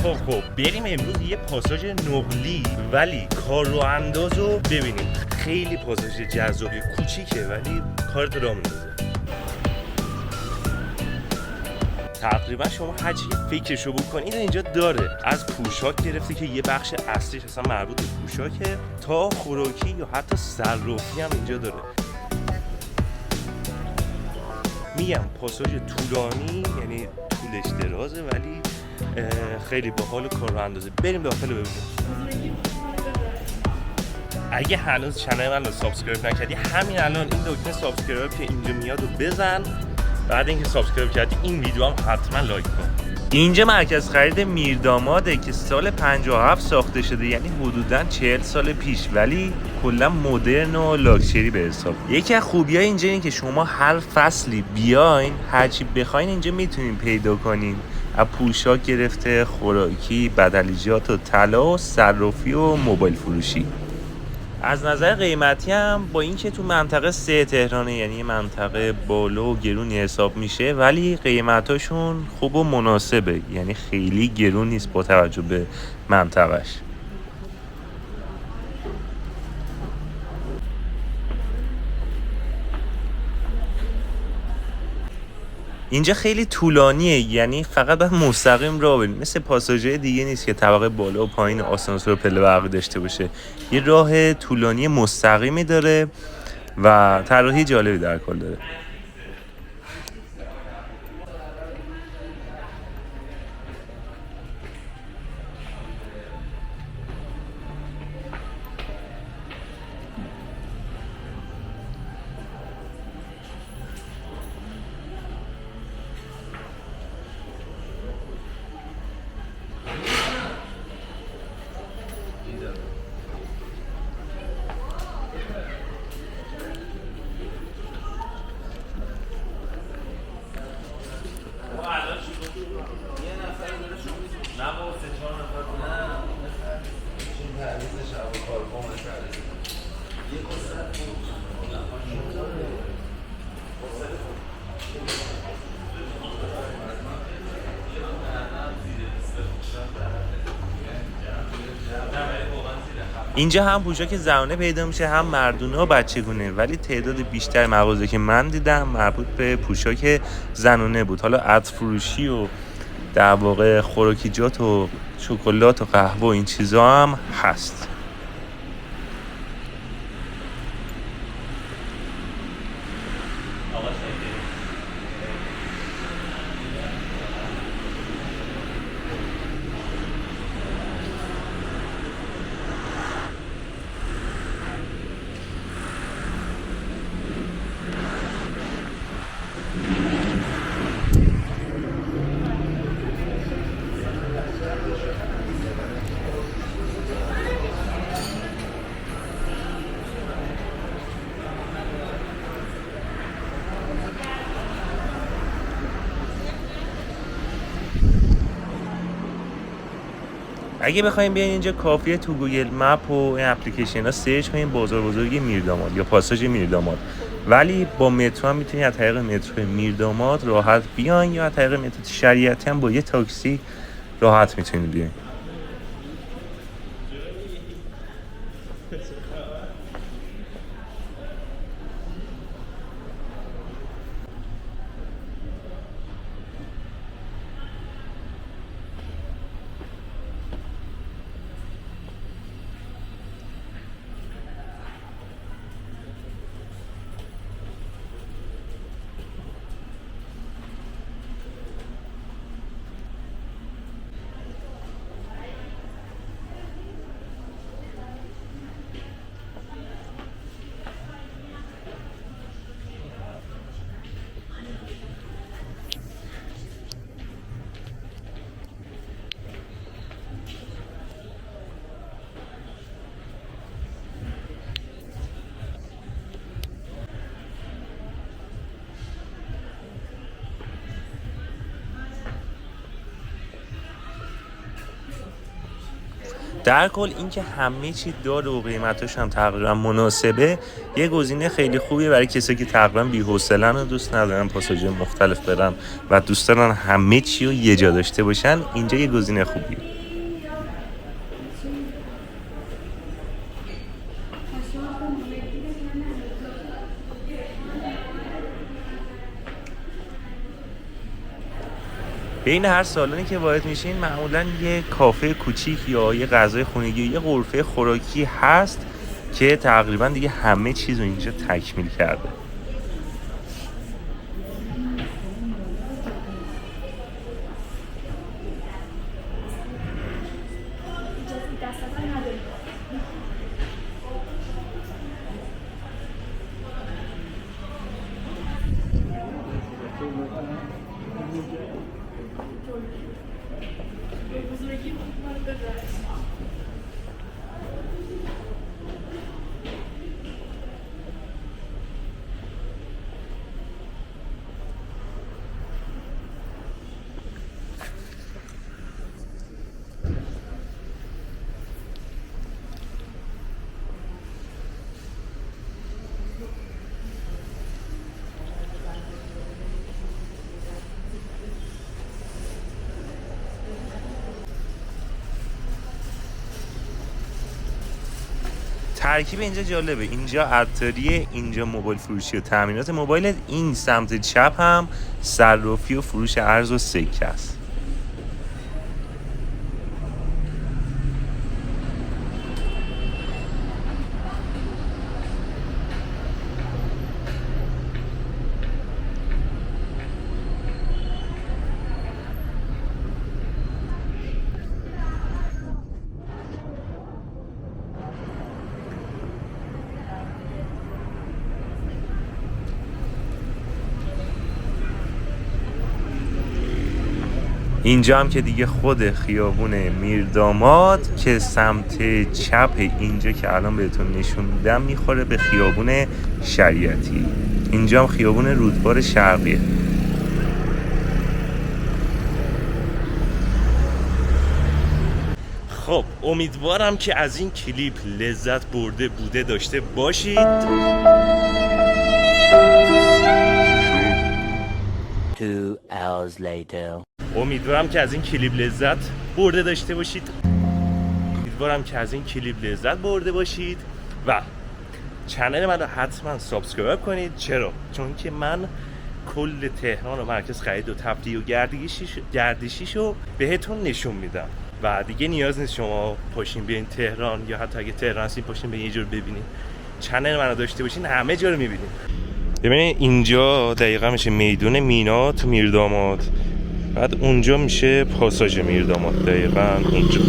خب بریم امروز یه پاساژ نقلی ولی کار رو انداز رو ببینیم. خیلی پاساژ جذابی، کوچیکه ولی کارت را میندازه. تقریبا شما هرچی فکرشو بکنید اینجا داره، از پوشاک گرفته که یه بخش اصلیش اصلا مربوط به پوشاکه تا خوراکی یا حتی صرافی هم اینجا داره. میگم پاساژ طولانی، یعنی طولش درازه ولی خیلی باحال و کار رو اندازه. بریم داخل ببینیم. اگه هنوز چنل من رو سابسکرایب نکردی همین الان این دکمه سابسکرایب که اینجا میاد رو بزن. بعد اینکه سابسکرایب کردی این ویدیو هم حتما لایک کن. اینجا مرکز خرید میرداماده که سال 57 ساخته شده، یعنی حدوداً 40 سال پیش، ولی کلا مدرن و لاکچری به حساب. یکی از خوبیای اینجا اینه که شما هر فصلی بیاین هرچی بخواین اینجا میتونین پیدا کنین، از پوشاک گرفته خوراکی، بدلیجات و طلا و صرافی و موبایل فروشی. از نظر قیمتی هم با اینکه تو منطقه 3 تهرانه، یعنی منطقه بالا و گرونی حساب میشه، ولی قیمتاشون خوب و مناسبه، یعنی خیلی گرون نیست با توجه به منطقهش. اینجا خیلی طولانیه، یعنی فقط باید مستقیم راه بریم، مثل پاساژهای دیگه نیست که طبقه بالا و پایین آسانسور و پله برقی داشته باشه. یه راه طولانی مستقیمی داره و طراحی جالبی در کل داره. اینجا هم پوشاک زنانه پیدا میشه هم مردونه و بچگونه، ولی تعداد بیشتر مغازه که من دیدم مربوط به پوشاک زنانه بود. حالا عطر فروشی و در واقع خوراکیجات و شکلات و قهوه و این چیزا هم هست. اگه بخوایم بیاین اینجا کافیه تو گوگل مپ و این اپلیکیشن ها سرچ کنین بازار بزرگ میرداماد یا پاساژ میرداماد، ولی با مترو هم میتونین از طریق مترو میرداماد راحت بیاین یا از طریق مترو شریعتی هم با یه تاکسی راحت میتونین بیاین. در کل اینکه همه چی داره و قیمتاش هم تقریبا مناسبه، یه گزینه خیلی خوبیه برای کسی که تقریبا بی‌حوصله‌ن و دوست ندارن پاساژ مختلف برن و دوست دارن همه چی رو یه جا داشته باشن. اینجا یه گزینه خوبیه. بین هر سالنی که وارد میشین معمولا یه کافه کوچیک یا یه غذای خونگی یا یه غرفه خوراکی هست که تقریبا دیگه همه چیز رو اینجا تکمیل کرده. ترکیب اینجا جالبه، اینجا عطاریه، اینجا موبایل فروشی و تعمیرات موبایل، این سمت چپ هم صرافی و فروش ارز و سکه است. اینجا هم که دیگه خود خیابون میرداماد که سمت چپ اینجا که الان بهتون نشون میدم میخوره به خیابون شریعتی. اینجا هم خیابون رودبار شرقیه. خب امیدوارم که از این کلیپ لذت برده بوده داشته باشید. 2 hours later. امیدوارم که از این کلیپ لذت برده داشته باشید. و چنل من رو حتما سابسکرایب کنید. چرا؟ چون که من کل تهران و مرکز خرید و تفریح و گردشیشو بهتون نشون میدم و دیگه نیاز نیست شما پاشین بیاین تهران یا حتی اگه تهران هستین پاشین به یه جور ببینین. چنل من رو داشته باشین همه جا رو میبینین. ببینید اینجا دقیقا میشه میدون مینا تو میرداماد، بعد اونجا میشه پاساژ میرداماد، دقیقا اونجا.